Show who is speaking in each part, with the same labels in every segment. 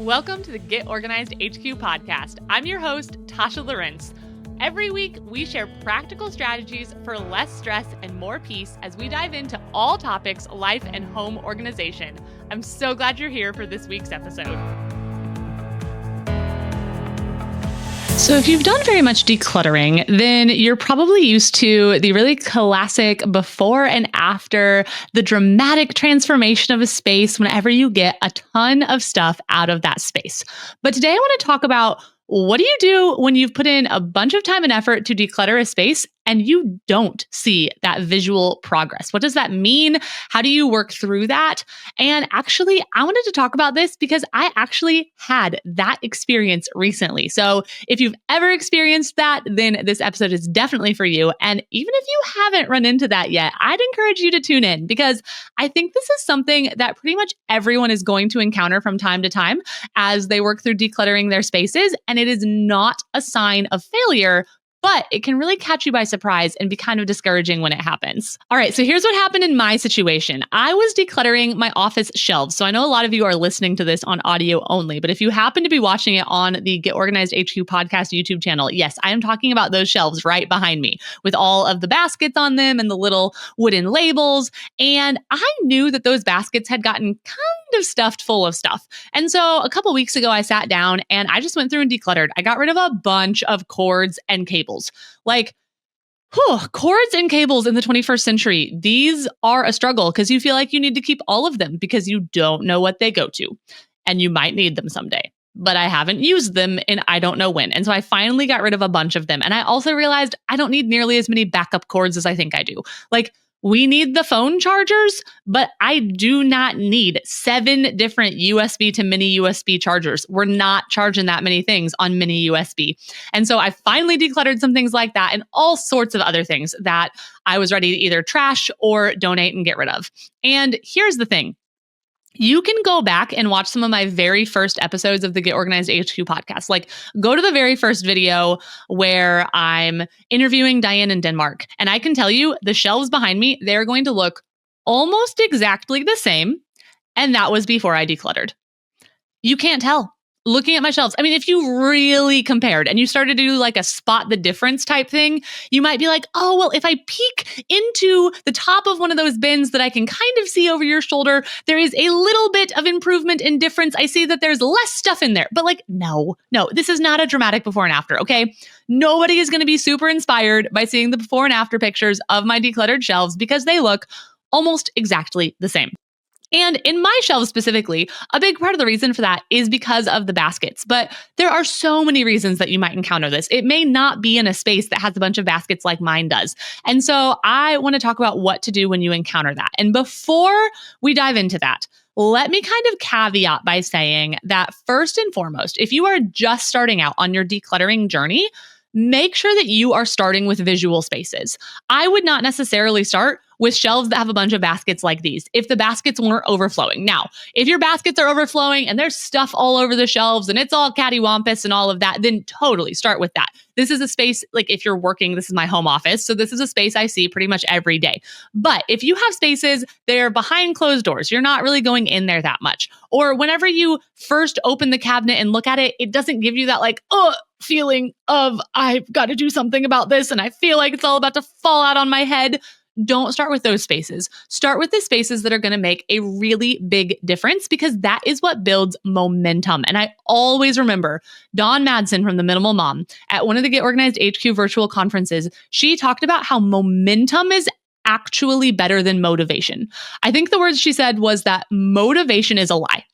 Speaker 1: Welcome to the Get Organized HQ podcast. I'm your host, Tasha Lawrence. Every week, we share practical strategies for less stress and more peace as we dive into all topics life and home organization. I'm so glad you're here for this week's episode. So if you've done very much decluttering, then you're probably used to the really classic before and after, the dramatic transformation of a space whenever you get a ton of stuff out of that space. But today I want to talk about, what do you do when you've put in a bunch of time and effort to declutter a space and you don't see that visual progress? What does that mean? How do you work through that? And actually, I wanted to talk about this because I actually had that experience recently. So if you've ever experienced that, then this episode is definitely for you. And even if you haven't run into that yet, I'd encourage you to tune in because I think this is something that pretty much everyone is going to encounter from time to time as they work through decluttering their spaces. And it is not a sign of failure, but it can really catch you by surprise and be kind of discouraging when it happens. All right, so here's what happened in my situation. I was decluttering my office shelves. So I know a lot of you are listening to this on audio only, but if you happen to be watching it on the Get Organized HQ podcast YouTube channel, yes, I am talking about those shelves right behind me with all of the baskets on them and the little wooden labels. And I knew that those baskets had gotten kind of stuffed full of stuff. And so a couple weeks ago, I sat down and I just went through and decluttered. I got rid of a bunch of cords and cables. Cords and cables in the 21st century, these are a struggle because you feel like you need to keep all of them because you don't know what they go to. And you might need them someday. But I haven't used them in I don't know when. And so I finally got rid of a bunch of them. And I also realized I don't need nearly as many backup cords as I think I do. We need the phone chargers, but I do not need 7 different USB to mini USB chargers. We're not charging that many things on mini USB. And so I finally decluttered some things like that and all sorts of other things that I was ready to either trash or donate and get rid of. And here's the thing. You can go back and watch some of my very first episodes of the Get Organized HQ podcast. Go to the very first video where I'm interviewing Diane in Denmark. And I can tell you the shelves behind me, they're going to look almost exactly the same. And that was before I decluttered. You can't tell. Looking at my shelves, if you really compared and you started to do a spot the difference type thing, you might be like, oh, well, if I peek into the top of one of those bins that I can kind of see over your shoulder, there is a little bit of improvement in difference. I see that there's less stuff in there. But no, this is not a dramatic before and after, okay? Nobody is going to be super inspired by seeing the before and after pictures of my decluttered shelves because they look almost exactly the same. And in my shelves specifically, a big part of the reason for that is because of the baskets. But there are so many reasons that you might encounter this. It may not be in a space that has a bunch of baskets like mine does. And so I want to talk about what to do when you encounter that. And before we dive into that, let me kind of caveat by saying that first and foremost, if you are just starting out on your decluttering journey, make sure that you are starting with visual spaces. I would not necessarily start with shelves that have a bunch of baskets like these if the baskets weren't overflowing. Now, if your baskets are overflowing and there's stuff all over the shelves and it's all cattywampus and all of that, then totally start with that. This is a space, if you're working, this is my home office. So this is a space I see pretty much every day. But if you have spaces that are behind closed doors, you're not really going in there that much. Or whenever you first open the cabinet and look at it, it doesn't give you that feeling of I've got to do something about this and I feel like it's all about to fall out on my head. Don't start with those spaces. Start with the spaces that are going to make a really big difference because that is what builds momentum. And I always remember Dawn Madsen from The Minimal Mom at one of the Get Organized HQ virtual conferences. She talked about how momentum is actually better than motivation. I think the words she said was that motivation is a lie.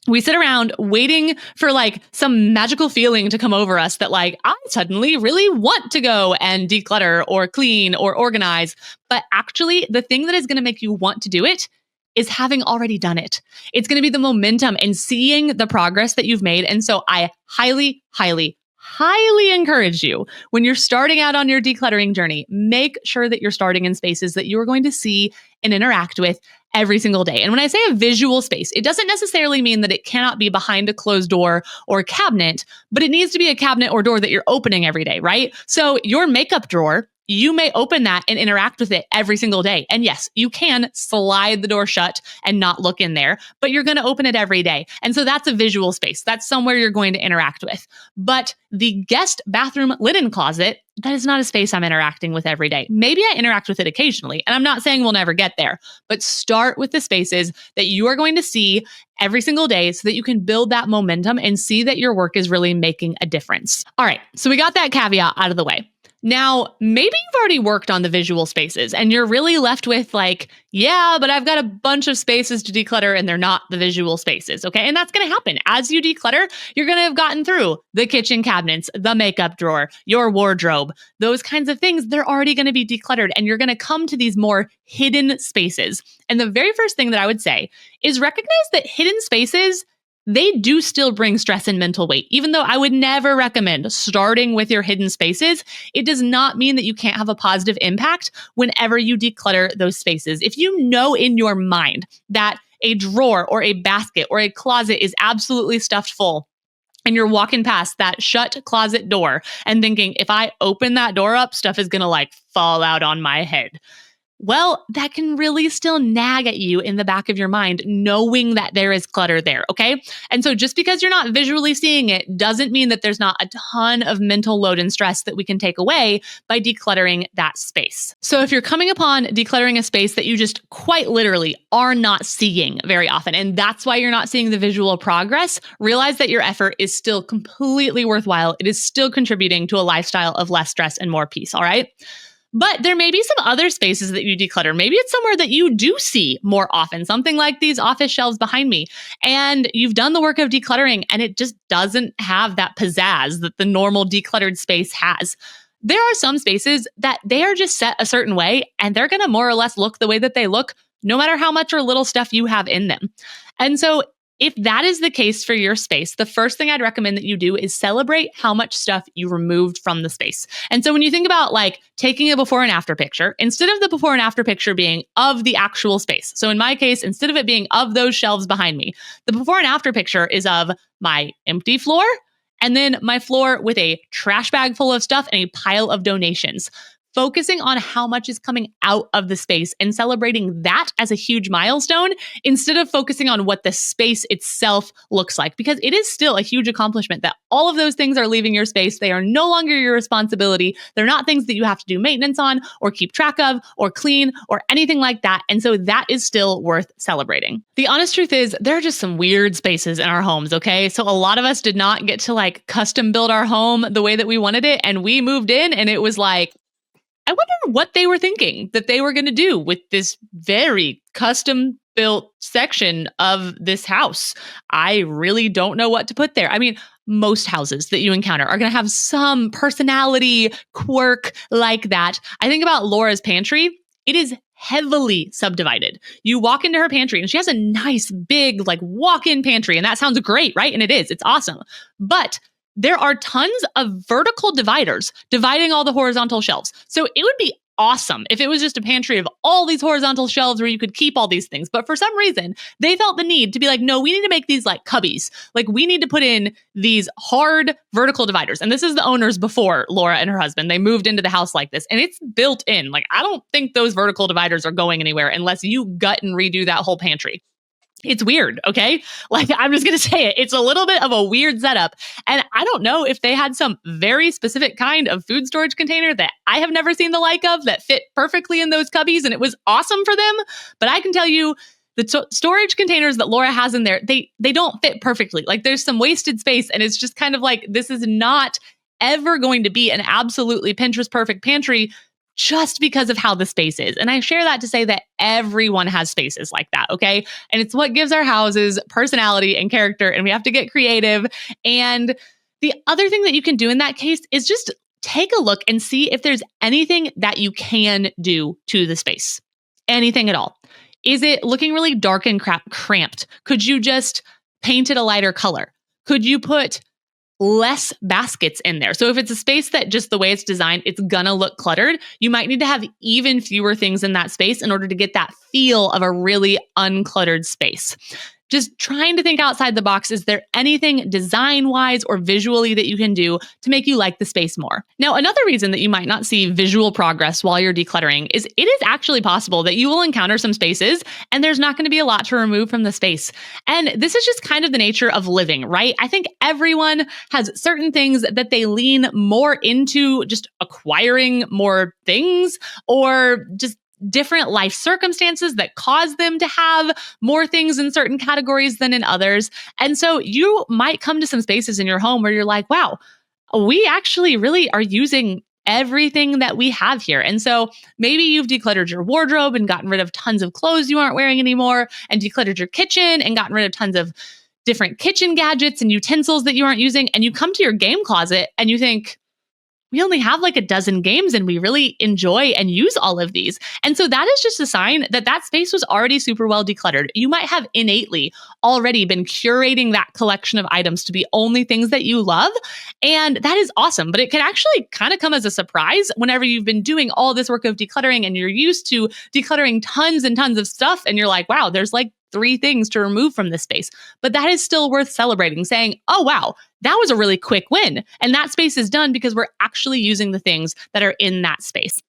Speaker 1: We sit around waiting for some magical feeling to come over us that I suddenly really want to go and declutter or clean or organize. But actually, the thing that is going to make you want to do it is having already done it. It's going to be the momentum and seeing the progress that you've made. And so I highly, highly, highly encourage you when you're starting out on your decluttering journey, make sure that you're starting in spaces that you are going to see and interact with every single day. And when I say a visual space, it doesn't necessarily mean that it cannot be behind a closed door or cabinet, but it needs to be a cabinet or door that you're opening every day, right? So your makeup drawer you may open that and interact with it every single day. And yes, you can slide the door shut and not look in there, but you're going to open it every day. And so that's a visual space. That's somewhere you're going to interact with. But the guest bathroom linen closet, that is not a space I'm interacting with every day. Maybe I interact with it occasionally, and I'm not saying we'll never get there, but start with the spaces that you are going to see every single day so that you can build that momentum and see that your work is really making a difference. All right, so we got that caveat out of the way. Now, maybe you've already worked on the visual spaces and you're really left with like, yeah, but I've got a bunch of spaces to declutter and they're not the visual spaces, okay? And that's going to happen. As you declutter, you're going to have gotten through the kitchen cabinets, the makeup drawer, your wardrobe, those kinds of things. They're already going to be decluttered and you're going to come to these more hidden spaces. And the very first thing that I would say is recognize that hidden spaces, they do still bring stress and mental weight. Even though I would never recommend starting with your hidden spaces, it does not mean that you can't have a positive impact whenever you declutter those spaces. If you know in your mind that a drawer or a basket or a closet is absolutely stuffed full, and you're walking past that shut closet door and thinking, if I open that door up, stuff is going to like fall out on my head. Well, that can really still nag at you in the back of your mind, knowing that there is clutter there, okay? And so just because you're not visually seeing it doesn't mean that there's not a ton of mental load and stress that we can take away by decluttering that space. So if you're coming upon decluttering a space that you just quite literally are not seeing very often, and that's why you're not seeing the visual progress, realize that your effort is still completely worthwhile. It is still contributing to a lifestyle of less stress and more peace, all right? But there may be some other spaces that you declutter. Maybe it's somewhere that you do see more often, something like these office shelves behind me. And you've done the work of decluttering and it just doesn't have that pizzazz that the normal decluttered space has. There are some spaces that they are just set a certain way and they're going to more or less look the way that they look, no matter how much or little stuff you have in them. And so if that is the case for your space, the first thing I'd recommend that you do is celebrate how much stuff you removed from the space. And so when you think about like taking a before and after picture, instead of the before and after picture being of the actual space. So in my case, instead of it being of those shelves behind me, the before and after picture is of my empty floor and then my floor with a trash bag full of stuff and a pile of donations. Focusing on how much is coming out of the space and celebrating that as a huge milestone instead of focusing on what the space itself looks like, because it is still a huge accomplishment that all of those things are leaving your space. They are no longer your responsibility. They're not things that you have to do maintenance on or keep track of or clean or anything like that. And so that is still worth celebrating. The honest truth is there are just some weird spaces in our homes, okay? So a lot of us did not get to like custom build our home the way that we wanted it. And we moved in and it was like, I wonder what they were thinking that they were going to do with this very custom built section of this house. I really don't know what to put there. I mean, most houses that you encounter are going to have some personality quirk like that. I think about Laura's pantry. It is heavily subdivided. You walk into her pantry and she has a nice big like walk-in pantry and that sounds great, right? And it is. It's awesome. But there are tons of vertical dividers dividing all the horizontal shelves. So it would be awesome if it was just a pantry of all these horizontal shelves where you could keep all these things. But for some reason, they felt the need to be like, no, we need to make these like cubbies. Like we need to put in these hard vertical dividers. And this is the owners before Laura and her husband. They moved into the house like this and it's built in. Like I don't think those vertical dividers are going anywhere unless you gut and redo that whole pantry. It's weird, okay? Like, I'm just going to say it. It's a little bit of a weird setup. And I don't know if they had some very specific kind of food storage container that I have never seen the like of that fit perfectly in those cubbies and it was awesome for them. But I can tell you, the storage containers that Laura has in there, they don't fit perfectly. Like, there's some wasted space and it's just kind of like, this is not ever going to be an absolutely Pinterest perfect pantry just because of how the space is. And I share that to say that everyone has spaces like that, okay? And it's what gives our houses personality and character, and we have to get creative. And the other thing that you can do in that case is just take a look and see if there's anything that you can do to the space. Anything at all. Is it looking really dark and cramped? Could you just paint it a lighter color? Could you put less baskets in there? So if it's a space that just the way it's designed, it's gonna look cluttered, you might need to have even fewer things in that space in order to get that feel of a really uncluttered space. Just trying to think outside the box. Is there anything design-wise or visually that you can do to make you like the space more? Now, another reason that you might not see visual progress while you're decluttering is it is actually possible that you will encounter some spaces and there's not going to be a lot to remove from the space. And this is just kind of the nature of living, right? I think everyone has certain things that they lean more into, just acquiring more things or just different life circumstances that cause them to have more things in certain categories than in others. And so you might come to some spaces in your home where you're like, wow, we actually really are using everything that we have here. And so maybe you've decluttered your wardrobe and gotten rid of tons of clothes you aren't wearing anymore, and decluttered your kitchen and gotten rid of tons of different kitchen gadgets and utensils that you aren't using. And you come to your game closet and you think, we only have like a dozen games and we really enjoy and use all of these. And so that is just a sign that that space was already super well decluttered. You might have innately already been curating that collection of items to be only things that you love. And that is awesome. But it can actually kind of come as a surprise whenever you've been doing all this work of decluttering and you're used to decluttering tons and tons of stuff. And you're like, wow, there's like 3 things to remove from this space. But that is still worth celebrating, saying, oh, wow, that was a really quick win. And that space is done because we're actually using the things that are in that space.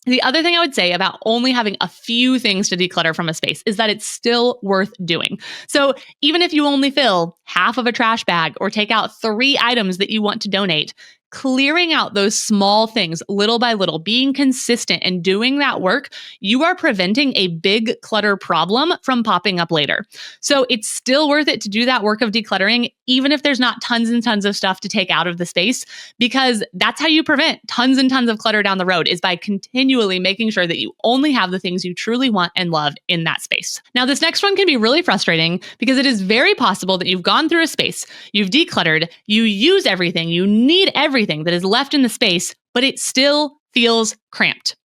Speaker 1: The other thing I would say about only having a few things to declutter from a space is that it's still worth doing. So even if you only fill half of a trash bag or take out 3 items that you want to donate, clearing out those small things little by little, being consistent and doing that work, you are preventing a big clutter problem from popping up later. So it's still worth it to do that work of decluttering, even if there's not tons and tons of stuff to take out of the space, because that's how you prevent tons and tons of clutter down the road, is by continually making sure that you only have the things you truly want and love in that space. Now, this next one can be really frustrating because it is very possible that you've gone through a space, you've decluttered, you use everything, you need everything that is left in the space, but it still feels cramped.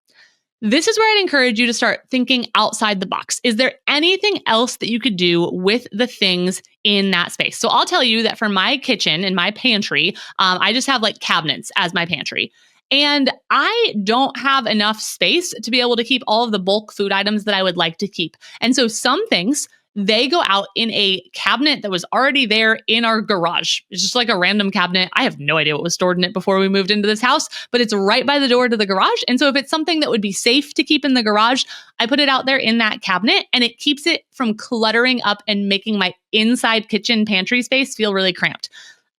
Speaker 1: This is where I'd encourage you to start thinking outside the box. Is there anything else that you could do with the things in that space? So I'll tell you that for my kitchen and my pantry, I just have like cabinets as my pantry. And I don't have enough space to be able to keep all of the bulk food items that I would like to keep. And so some things, they go out in a cabinet that was already there in our garage. It's just like a random cabinet. I have no idea what was stored in it before we moved into this house, but it's right by the door to the garage. And so if it's something that would be safe to keep in the garage, I put it out there in that cabinet, and it keeps it from cluttering up and making my inside kitchen pantry space feel really cramped.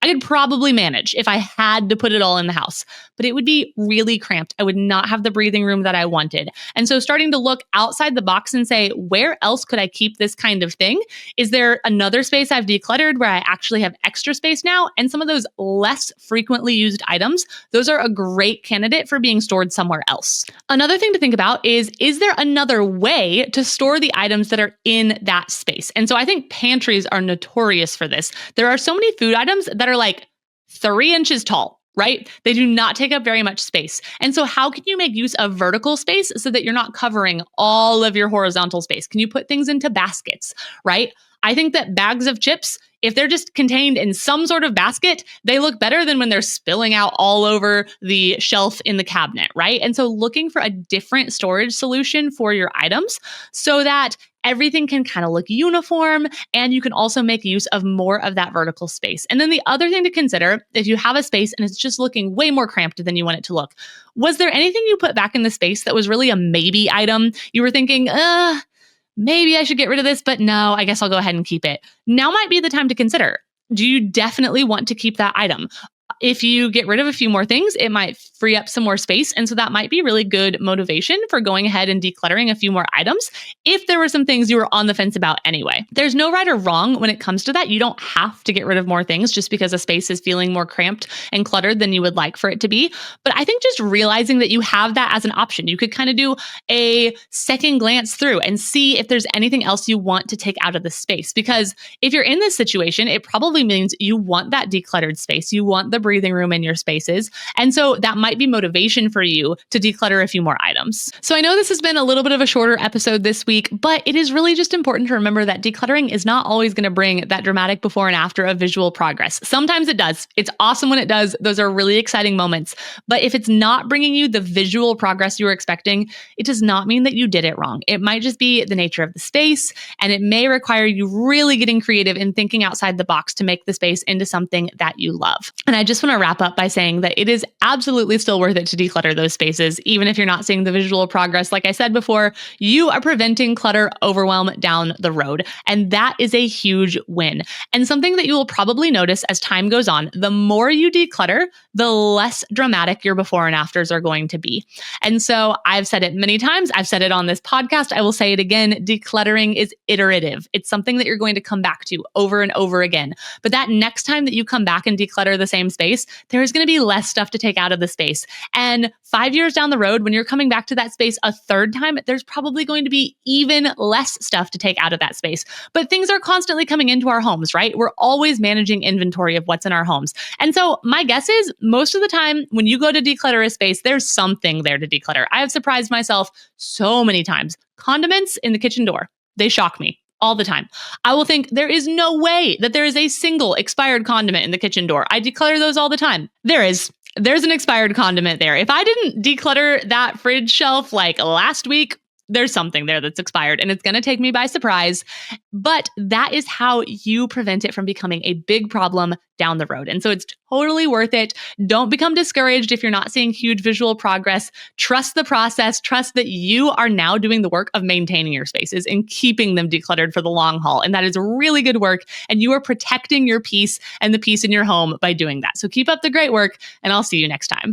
Speaker 1: I could probably manage if I had to put it all in the house, but it would be really cramped. I would not have the breathing room that I wanted. And so starting to look outside the box and say, where else could I keep this kind of thing? Is there another space I've decluttered where I actually have extra space now? And some of those less frequently used items, those are a great candidate for being stored somewhere else. Another thing to think about is there another way to store the items that are in that space? And so I think pantries are notorious for this. There are so many food items that are like 3 inches tall, right? They do not take up very much space. And so how can you make use of vertical space so that you're not covering all of your horizontal space? Can you put things into baskets, right? I think that bags of chips, if they're just contained in some sort of basket, they look better than when they're spilling out all over the shelf in the cabinet, right? And so looking for a different storage solution for your items so that everything can kind of look uniform, and you can also make use of more of that vertical space. And then the other thing to consider, if you have a space and it's just looking way more cramped than you want it to look, was there anything you put back in the space that was really a maybe item? You were thinking, maybe I should get rid of this, but no, I guess I'll go ahead and keep it. Now might be the time to consider, do you definitely want to keep that item? If you get rid of a few more things, it might free up some more space. And so that might be really good motivation for going ahead and decluttering a few more items if there were some things you were on the fence about anyway. There's no right or wrong when it comes to that. You don't have to get rid of more things just because a space is feeling more cramped and cluttered than you would like for it to be. But I think just realizing that you have that as an option, you could kind of do a second glance through and see if there's anything else you want to take out of the space. Because if you're in this situation, it probably means you want that decluttered space. You want the breathing room in your spaces. And so that might be motivation for you to declutter a few more items. So I know this has been a little bit of a shorter episode this week, but it is really just important to remember that decluttering is not always going to bring that dramatic before and after of visual progress. Sometimes it does. It's awesome when it does. Those are really exciting moments. But if it's not bringing you the visual progress you were expecting, it does not mean that you did it wrong. It might just be the nature of the space, and it may require you really getting creative and thinking outside the box to make the space into something that you love. And I just want to wrap up by saying that it is absolutely still worth it to declutter those spaces, even if you're not seeing the visual progress. Like I said before, you are preventing clutter overwhelm down the road, and that is a huge win. And something that you will probably notice as time goes on, the more you declutter, the less dramatic your before and afters are going to be. And so I've said it many times. I've said it on this podcast. I will say it again. Decluttering is iterative. It's something that you're going to come back to over and over again. But that next time that you come back and declutter the same space, there is going to be less stuff to take out of the space. And 5 years down the road, when you're coming back to that space a third time, there's probably going to be even less stuff to take out of that space. But things are constantly coming into our homes, right? We're always managing inventory of what's in our homes. And so my guess is most of the time when you go to declutter a space, there's something there to declutter. I have surprised myself so many times. Condiments in the kitchen door, they shock me all the time. I will think there is no way that there is a single expired condiment in the kitchen door. I declutter those all the time. There's an expired condiment there. If I didn't declutter that fridge shelf like last week, there's something there that's expired and it's going to take me by surprise. But that is how you prevent it from becoming a big problem down the road. And so it's totally worth it. Don't become discouraged if you're not seeing huge visual progress. Trust the process. Trust that you are now doing the work of maintaining your spaces and keeping them decluttered for the long haul. And that is really good work. And you are protecting your peace and the peace in your home by doing that. So keep up the great work, and I'll see you next time.